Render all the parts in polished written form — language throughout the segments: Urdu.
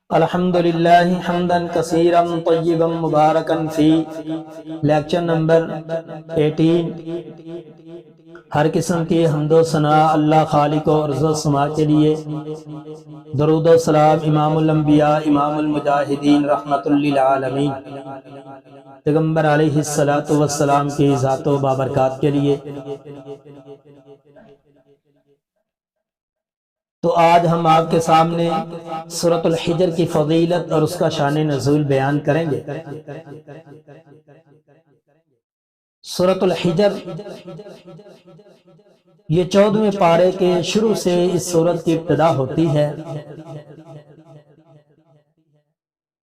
الحمدللہ حمدا کثیرا طیبا مبارکا فی۔ Lecture number 18۔ ہر قسم کی حمد و ثناء اللہ خالق و عرض و سما کے لیے، درود و سلام امام الانبیاء امام المجاہدین رحمت للعالمین پیغمبر علیہ السلام کی ذات و بابرکات کے لیے۔ تو آج ہم آپ کے سامنے سورۃ الحجر کی فضیلت اور اس کا شان نزول بیان کریں گے۔ سورۃ الحجر یہ 14ویں پارے کے شروع سے اس سورت کی ابتدا ہوتی ہے،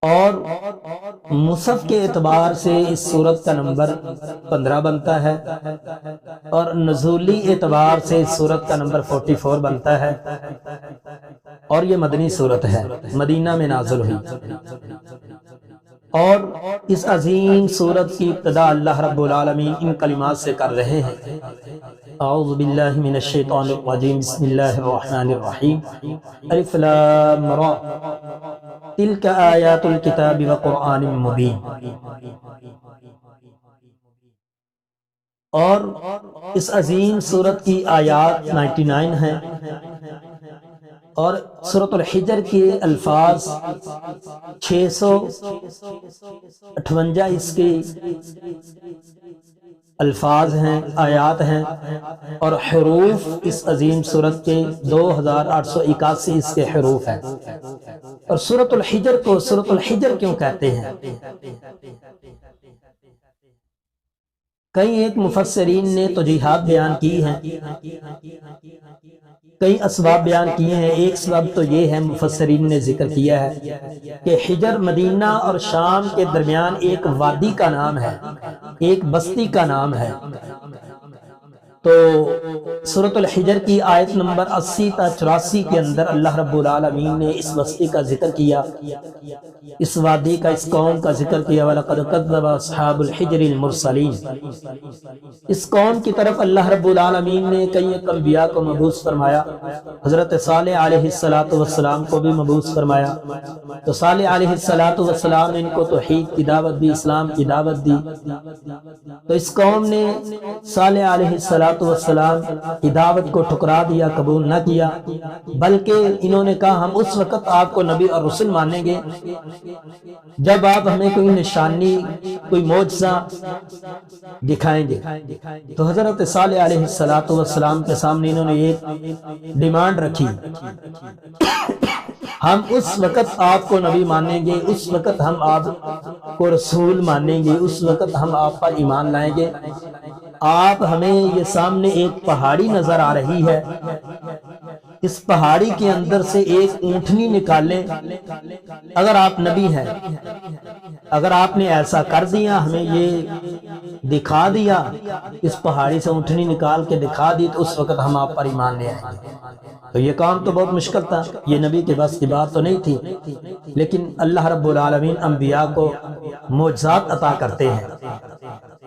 اور مصحف کے اعتبار سے اس سورت کا نمبر 15 بنتا ہے، اور نزولی اعتبار سے اس سورت کا نمبر 44 بنتا ہے، اور یہ مدنی سورت ہے، مدینہ میں نازل ہوئی۔ اور اس عظیم سورت کی ابتدا اللہ رب العالمین ان کلمات سے کر رہے ہیں: اعوذ باللہ من الشیطان الرجیم، بسم اللہ الرحمن الرحیم، الف لام را، تلک آیات الکتاب وقرآن مبین۔ اور اس عظیم سورت کی آیات 99 ہیں، اور سورۃ الحجر کے الفاظ 658 اس کے الفاظ ہیں، آیات ہیں، اور حروف اس عظیم سورت کے 2881 اس کے حروف ہیں۔ اور سورۃ الحجر کو سورۃ الحجر کیوں کہتے ہیں؟ کئی ایک مفسرین نے توجیحات بیان کی ہیں، کئی اسباب بیان کیے ہیں۔ ایک سبب تو یہ ہے، مفسرین نے ذکر کیا ہے کہ حجر مدینہ اور شام کے درمیان ایک وادی کا نام ہے، ایک بستی کا نام ہے۔ تو سورۃ الحجر کی آیت نمبر 80 تا 84 کے اندر اللہ رب العالمین نے اس بستی کا ذکر کیا، اس وادی کا، اس قوم کا ذکر کیا۔ وَلَقَدْ كَذَّبَ أَصْحَابُ الْحِجْرِ الْمُرْسَلِينَ۔ اس قوم کی طرف اللہ رب العالمین نے کئی ایک انبیاء کو مبعوث فرمایا، حضرت صالح علیہ السلام کو بھی مبعوث فرمایا۔ تو صالح علیہ السلام نے ان کو توحید کی دعوت دی، اسلام کی دعوت دی۔ تو اس قوم نے صالح علیہ السلام کی دعوت کو ٹھکرا دیا، قبول نہ کیا، بلکہ انہوں نے کہا ہم اس وقت آپ کو نبی اور رسول مانیں گے جب آپ ہمیں کوئی نشانی، کوئی معجزہ دکھائیں گے۔ تو حضرت صالح علیہ السلام کے سامنے انہوں نے ایک ڈیمانڈ رکھی، ہم اس وقت آپ کو نبی مانیں گے، اس وقت ہم آپ کو رسول مانیں گے، اس وقت ہم آپ پر ایمان لائیں گے۔ آپ ہمیں یہ سامنے ایک پہاڑی نظر آ رہی ہے، اس پہاڑی کے اندر سے ایک اونٹنی نکالیں، اگر آپ نبی ہیں، اگر آپ نے ایسا کر دیا، ہمیں یہ دکھا دیا، اس پہاڑی سے اونٹنی نکال کے دکھا دی، تو اس وقت ہم آپ پر ایمان لے آئیں گے۔ تو یہ کام تو بہت مشکل تھا، یہ نبی کے بس کی بات تو نہیں تھی، لیکن اللہ رب العالمین انبیاء کو معجزات عطا کرتے ہیں۔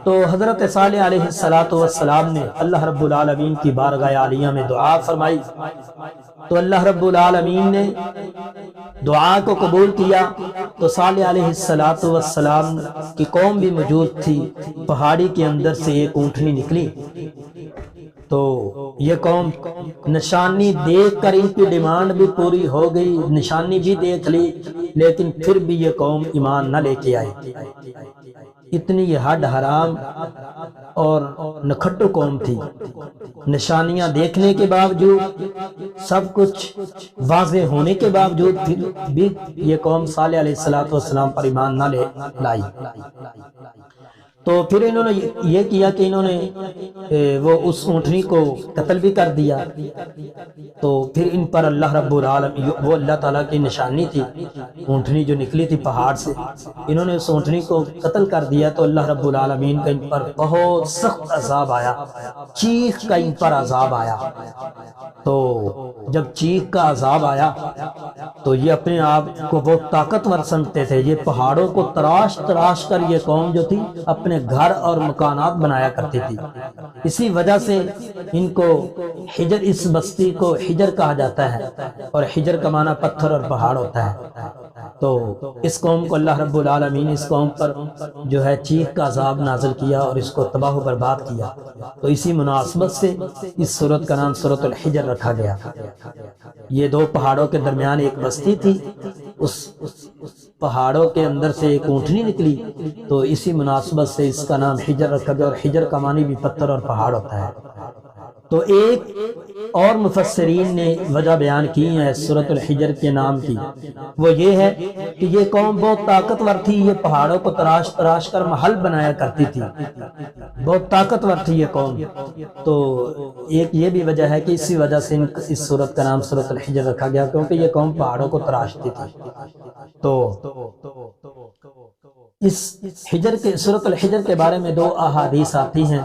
تو حضرت صالح علیہ السلام نے اللہ رب العالمین کی بارگاہ عالیہ میں دعا فرمائی، تو اللہ رب العالمین نے دعا کو قبول کیا۔ تو صالح علیہ السلام کی قوم بھی موجود تھی، پہاڑی کے اندر سے ایک اونٹنی نکلی۔ تو یہ قوم نشانی دیکھ کر ان کی ڈیمانڈ بھی پوری ہو گئی، نشانی بھی دیکھ لی، لیکن پھر بھی یہ قوم ایمان نہ لے کے آئی۔ اتنی یہ حد حرام اور نکھٹو قوم تھی، نشانیاں دیکھنے کے باوجود، سب کچھ واضح ہونے کے باوجود بھی یہ قوم صالح علیہ السلام پر ایمان نہ لائی۔ تو پھر انہوں نے یہ کیا کہ انہوں نے وہ اس اونٹنی کو قتل بھی کر دیا۔ تو پھر ان پر اللہ رب العالمین، وہ اللہ تعالیٰ کی نشانی تھی، اونٹنی جو نکلی تھی پہاڑ سے، انہوں نے اس اونٹنی کو قتل کر دیا۔ تو اللہ رب العالمین کا ان پر بہت سخت عذاب آیا، چیخ کا ان پر عذاب آیا۔ تو جب چیخ کا عذاب آیا تو یہ اپنے آپ کو بہت طاقتور سمجھتے تھے، یہ پہاڑوں کو تراش تراش کر، یہ قوم جو تھی اپنے اپنے گھر اور مکانات بنایا کرتی تھی۔ اسی وجہ سے ان کو حجر، اس بستی کو حجر کہا جاتا ہے، اور حجر کا معنی پتھر اور پہاڑ ہوتا ہے۔ تو اس قوم کو اللہ رب العالمین اس قوم پر جو ہے چیخ کا عذاب نازل کیا اور اس کو تباہ و برباد کیا۔ تو اسی مناسبت سے اس سورت کا نام سورۃ الحجر رکھا گیا۔ یہ دو پہاڑوں کے درمیان ایک بستی تھی، اس پہاڑوں کے اندر سے ایک اونٹنی نکلی، تو اسی مناسبت سے اس کا نام حجر رکھا گیا، اور حجر کا معنی بھی پتھر اور پہاڑ ہوتا ہے۔ تو ایک اور مفسرین نے وجہ بیان کی ہے سورۃ الحجر کے نام کی، وہ یہ ہے کہ یہ قوم بہت طاقتور تھی، یہ پہاڑوں کو تراش تراش کر محل بنایا کرتی تھی، بہت طاقتور تھی یہ قوم۔ تو ایک یہ بھی وجہ ہے کہ اسی وجہ سے اس سورت کا نام سورۃ الحجر رکھا گیا، کیونکہ یہ قوم پہاڑوں کو تراشتی تھی۔ تو اس حجر کے سورۃ الحجر کے بارے میں دو احادیث آتی ہیں۔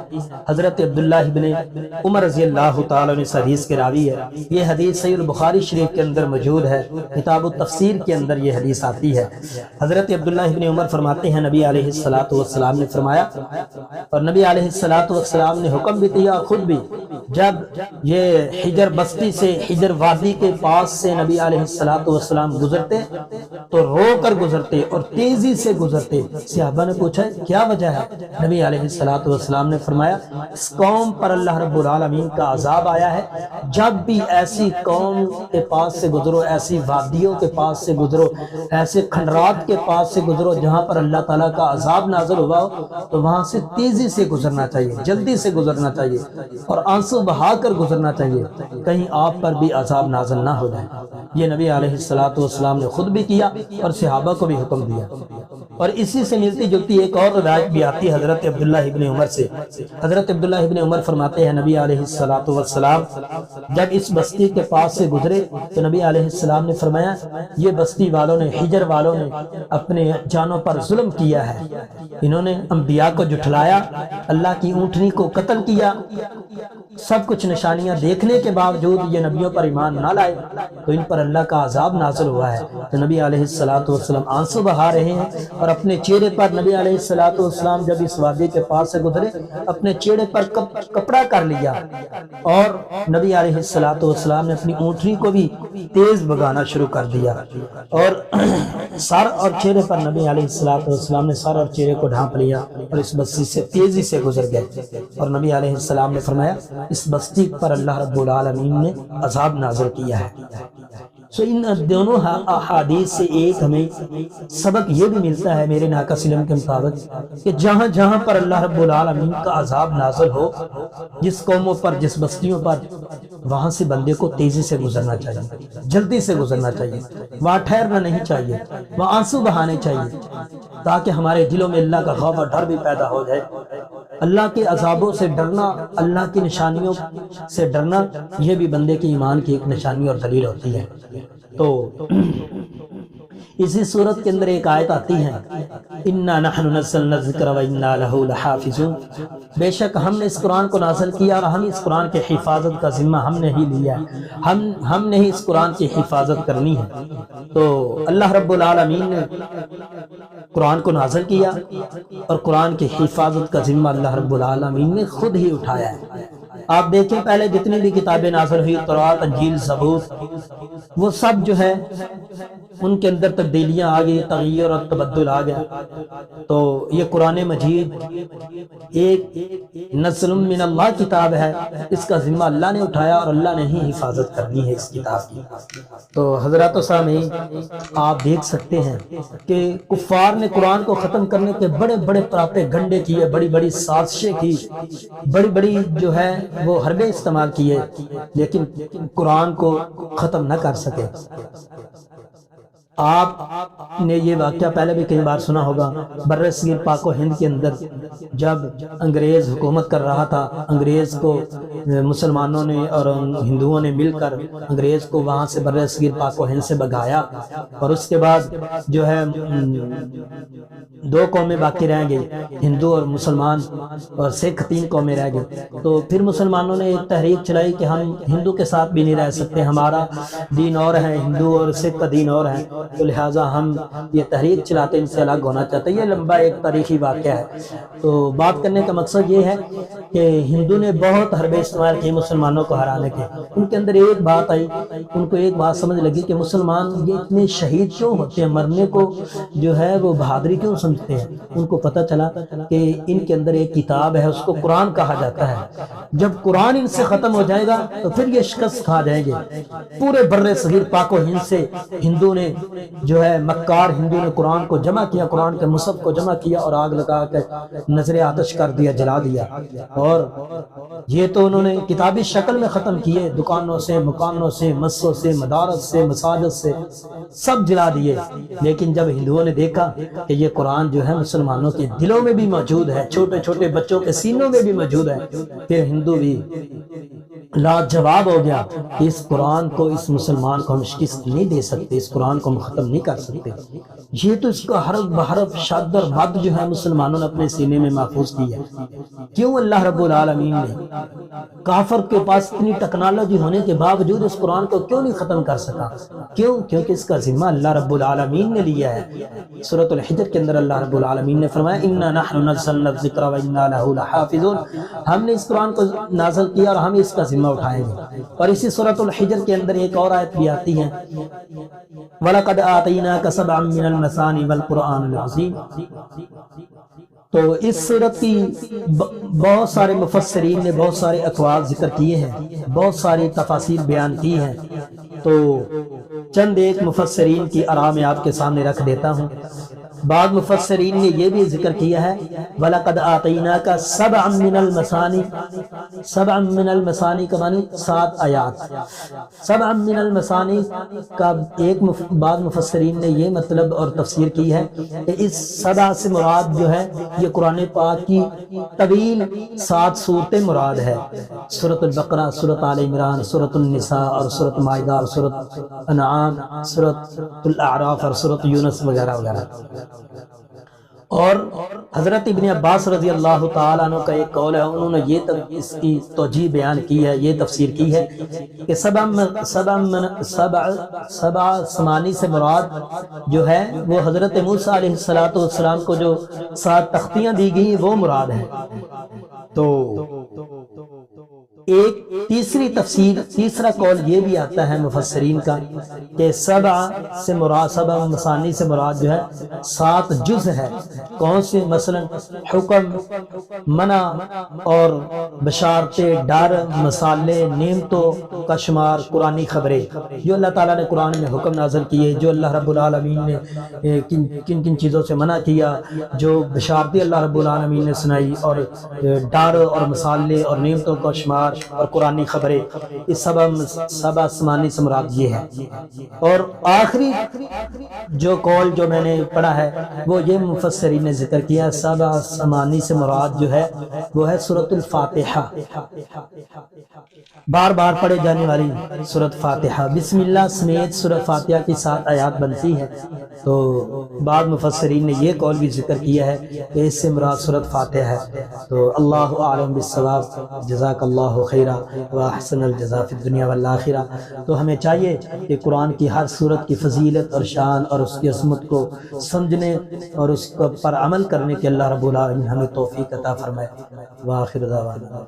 حضرت عبداللہ ابن عمر رضی اللہ تعالیٰ عنہ اس حدیث کے راوی ہے۔ یہ حدیث صحیح البخاری شریف کے اندر موجود ہے، کتاب التفسیر کے اندر یہ حدیث آتی ہے۔ حضرت عبداللہ ابن عمر فرماتے ہیں نبی علیہ الصلوۃ والسلام نے فرمایا، اور نبی علیہ الصلوۃ والسلام نے حکم بھی دیا، خود بھی جب یہ حجر بستی سے، حجر وادی کے پاس سے نبی علیہ الصلوۃ والسلام گزرتے تو رو کر گزرتے اور تیزی سے گزرتے۔ صحابہ نے پوچھا کیا وجہ ہے؟ نبی علیہ الصلوۃ والسلام نے فرمایا اس قوم پر اللہ رب العالمین کا عذاب آیا ہے، جب بھی ایسی قوم کے پاس سے گزرو، ایسی وادیوں کے پاس سے گزرو، ایسے کھنڈرات کے پاس سے گزرو جہاں پر اللہ تعالیٰ کا عذاب نازل ہوا ہو، تو وہاں سے تیزی سے گزرنا چاہیے، جلدی سے گزرنا چاہیے اور آنسو بہا کر گزرنا چاہیے، کہیں آپ پر بھی عذاب نازل نہ ہو جائے۔ یہ نبی علیہ الصلوۃ والسلام نے خود بھی کیا اور صحابہ کو بھی حکم دیا۔ اور اسی سے ملتی جلتی ایک اور روایت بھی آتی ہے حضرت عبداللہ ابن عمر سے۔ حضرت عبداللہ ابن عمر فرماتے ہیں نبی علیہ الصلوۃ والسلام جب اس بستی کے پاس سے گزرے تو نبی علیہ السلام نے فرمایا یہ بستی والوں نے، حجر والوں نے اپنے جانوں پر ظلم کیا ہے، انہوں نے انبیاء کو جھٹلایا، اللہ کی اونٹنی کو قتل کیا، سب کچھ نشانیاں دیکھنے کے باوجود یہ نبیوں پر ایمان نہ لائے، تو ان پر اللہ کا عذاب نازل ہوا ہے۔ تو نبی علیہ الصلوۃ والسلام آنسو بہا رہے ہیں اور اپنے چہرے پر، نبی علیہ الصلوۃ والسلام جب اس وادی کے پاس سے گزرے اپنے چہرے پر کپڑا کر لیا، اور نبی علیہ الصلوۃ والسلام نے اپنی اونٹنی کو بھی تیز بھگانا شروع کر دیا، اور سر اور چہرے پر نبی علیہ الصلوۃ والسلام نے سر اور چہرے کو ڈھانپ لیا اور اس بستی سے تیزی سے گزر گئے۔ اور نبی علیہ السلام نے فرمایا اس بستی پر اللہ رب العالمین نے عذاب نازل کیا ہے۔ ان دونوں احادیث سے ایک ہمیں سبق یہ بھی ملتا ہے میرے ناقہ سلم کے مطابق کہ جہاں جہاں پر اللہ رب العالمین کا عذاب نازل ہو، جس قوموں پر، جس بستیوں پر، وہاں سے بندے کو تیزی سے گزرنا چاہیے، جلدی سے گزرنا چاہیے، وہاں ٹھہرنا نہیں چاہیے، وہاں آنسو بہانے چاہیے، تاکہ ہمارے دلوں میں اللہ کا خوف اور ڈر بھی پیدا ہو جائے۔ اللہ کے عذابوں سے ڈرنا، اللہ کی نشانیوں سے ڈرنا، یہ بھی بندے کے ایمان کی ایک نشانی اور دلیل ہوتی ہے۔ تو اسی صورت کے اندر ایک آیت آتی ہے اِنَّا نَحْنُ نَزَّلْنَا الذِّكْرَ وَإِنَّا لَهُ لَحَافِظُونَ، بے شک ہم نے اس قرآن کو نازل کیا اور ہم اس قرآن کے حفاظت کا ذمہ ہم نے ہی لیا ہے، ہم نے ہی اس قرآن کی حفاظت کرنی ہے۔ تو اللہ رب العالمین نے قرآن کو نازل کیا اور قرآن کی حفاظت کا ذمہ اللہ رب العالمین نے خود ہی اٹھایا ہے۔ آپ دیکھیں پہلے جتنی بھی کتابیں نازل ہوئی، تورات، انجیل، زبور، وہ سب جو ہے ان کے اندر تبدیلیاں آ گئی، تغیر اور تبدل آ گیا۔ تو یہ قرآن مجید ایک نزل من اللہ کتاب ہے، اس کا ذمہ اللہ نے اٹھایا اور اللہ نے ہی حفاظت کرنی ہے اس کتاب کی۔ تو حضرات و سامعین، آپ دیکھ سکتے ہیں کہ کفار نے قرآن کو ختم کرنے کے بڑے بڑے پراپے گنڈے کیے، بڑی بڑی سازشیں کی، بڑی بڑی جو ہے وہ حربے استعمال کیے، لیکن قرآن کو ختم نہ کر سکے۔ آپ نے یہ واقعہ پہلے بھی کئی بار سنا ہوگا، بر صغیر پاک و ہند کے اندر جب انگریز حکومت کر رہا تھا، انگریز کو مسلمانوں نے اور ہندوؤں نے مل کر انگریز کو وہاں سے بر صغیر پاک و ہند سے بھگایا، اور اس کے بعد جو ہے دو قومیں باقی رہ گئی، ہندو اور مسلمان، اور سکھ 3 قومیں رہ گئی۔ تو پھر مسلمانوں نے ایک تحریک چلائی کہ ہم ہندو کے ساتھ بھی نہیں رہ سکتے، ہمارا دین اور ہے، ہندو اور سکھ کا دین اور ہے، تو لہٰذا ہم یہ تحریک چلاتے ان سے الگ ہونا چاہتے ہیں۔ یہ لمبا ایک تاریخی واقعہ ہے۔ تو بات کرنے کا مقصد یہ ہے کہ ہندو نے بہت حربے استعمال کی مسلمانوں کو ہرانے کے۔ ان کے اندر ایک بات آئی، ان کو ایک بات سمجھ لگی کہ مسلمان یہ اتنے شہید کیوں ہوتے ہیں، مرنے کو جو ہے وہ بہادری کیوں سمجھتے ہیں۔ ان کو پتہ چلا کہ ان کے اندر ایک کتاب ہے، اس کو قرآن کہا جاتا ہے۔ جب قرآن ان سے ختم ہو جائے گا تو پھر یہ شکست کھا جائیں گے۔ پورے بر صغیر پاک و ہند سے ہندو نے جو ہے مکار ہندو نے قرآن کو جمع کیا، قرآن کے مصحف کو جمع کیا اور آگ لگا کے نظر آتش کر دیا، جلا دیا۔ اور یہ تو انہوں نے کتابی شکل میں ختم کیے، دکانوں سے، مکانوں سے، مسجدوں سے، مدارس سے، مساجد سے سب جلا دیے۔ لیکن جب ہندوؤں نے دیکھا کہ یہ قرآن جو ہے مسلمانوں کے دلوں میں بھی موجود ہے، چھوٹے چھوٹے بچوں کے سینوں میں بھی موجود ہے، پھر ہندو بھی لاجواب ہو گیا کہ اس قرآن کو، اس مسلمان کو ہم شکست نہیں دے سکتے، اس قرآن کو ہم ختم نہیں کر سکتے۔ یہ تو اس کا حرف بحرف شد اور مد جو ہے مسلمانوں نے اپنے سینے میں محفوظ کی ہے۔ کیوں اللہ رب العالمین نے کافر کے پاس اتنی ٹیکنالوجی ہونے کے باوجود اس قرآن کو کیوں نہیں ختم کر سکا؟ کیوں؟ کیونکہ اس کا ذمہ اللہ رب العالمین نے لیا ہے۔ سورۃ الحجر کے اندر اللہ رب العالمین نے فرمایا اِنَّا نَحْنُ نَزَّلْنَا الذِّكْرَ وَإِنَّا لَهُ لَحَافِظُونَ، ہم نے اس قرآن کو نازل کیا اور ہم اس کا ذمہ اٹھائیں گے۔ اور اسی سورۃ الحجر کے اندر ایک اور آیت بھی آتی ہے وَلَقَدْ آتَيْنَاكَ سَبْعًا مِّنَ الْمَثَانِي وَالْقُرْآنِ الْعَظِيمِ۔ تو اس صورت کی بہت سارے مفسرین نے بہت سارے اقوال ذکر کیے ہیں، بہت ساری تفاسیر بیان کی ہیں، تو چند ایک مفسرین کی آراء میں آپ کے سامنے رکھ دیتا ہوں۔ بعض مفسرین نے یہ بھی ذکر کیا ہے وَلَقَدْ آتَيْنَاكَ سَبْعًا مِّنَ الْمَثَانِي، سبع من المثانی کا معنی 7 آیات۔ سبع من المثانی کا ایک بعض مفسرین نے یہ مطلب اور تفسیر کی ہے کہ اس سبع سے مراد جو ہے یہ قرآن پاک کی طویل 7 سورتیں مراد ہے، سورۃ البقرہ، سورۃ آل عمران، سورۃ النساء اور سورۃ مائدہ اور سورۃ انعام، سورۃ الاعراف اور سورۃ یونس وغیرہ وغیرہ۔ اور حضرت ابن عباس رضی اللہ تعالیٰ عنہ کا ایک قول ہے، انہوں نے یہ اس کی توجیہ بیان کی ہے، یہ تفسیر کی ہے کہ سبع سمانی سے مراد جو ہے وہ حضرت موسیٰ علیہ السلام کو جو 7 تختیاں دی گئیں وہ مراد ہیں۔ تو ایک تیسری تفسیر، تیسرا قول یہ بھی آتا ہے مفسرین کا کہ سبع سے مراد، سبع مثانی سے مراد جو ہے 7 جز ہے۔ کون سے؟ مثلا حکم، منع اور بشارتیں، ڈر، مصالحے، نعمتوں کا شمار، قرآنی خبریں جو اللہ تعالیٰ نے قرآن میں حکم نازل کیے، جو اللہ رب العالمین نے کن کن چیزوں سے منع کیا، جو بشارتیں اللہ رب العالمین نے سنائی، اور ڈر اور مصالحے اور نعمتوں کا شمار اور قرآنی خبریں، اس سبع سمانی سے مراد یہ ہے۔ اور آخری جو قول جو میں نے پڑھا ہے وہ یہ مفسرین نے ذکر کیا، سبع سمانی سے مراد جو ہے وہ ہے سورۃ الفاتحہ، بار بار پڑھے جانے والی سورۃ فاتحہ۔ بسم اللہ سمیت سورۃ فاتحہ کی 7 آیات بنتی ہے۔ تو بعض مفسرین نے یہ قول بھی ذکر کیا ہے کہ اس سے مراد سورۃ فاتحہ ہے۔ تو اللہ اعلم بالصواب، جزاک اللہ خیرا واحسن الجزاء فی الدنیا والآخرہ۔ تو ہمیں چاہیے کہ قرآن کی ہر سورت کی فضیلت اور شان اور اس کی عظمت کو سمجھنے اور اس پر عمل کرنے کے اللہ رب العالمین ہمیں توفیق عطا فرمائے۔ وآخر دعوانا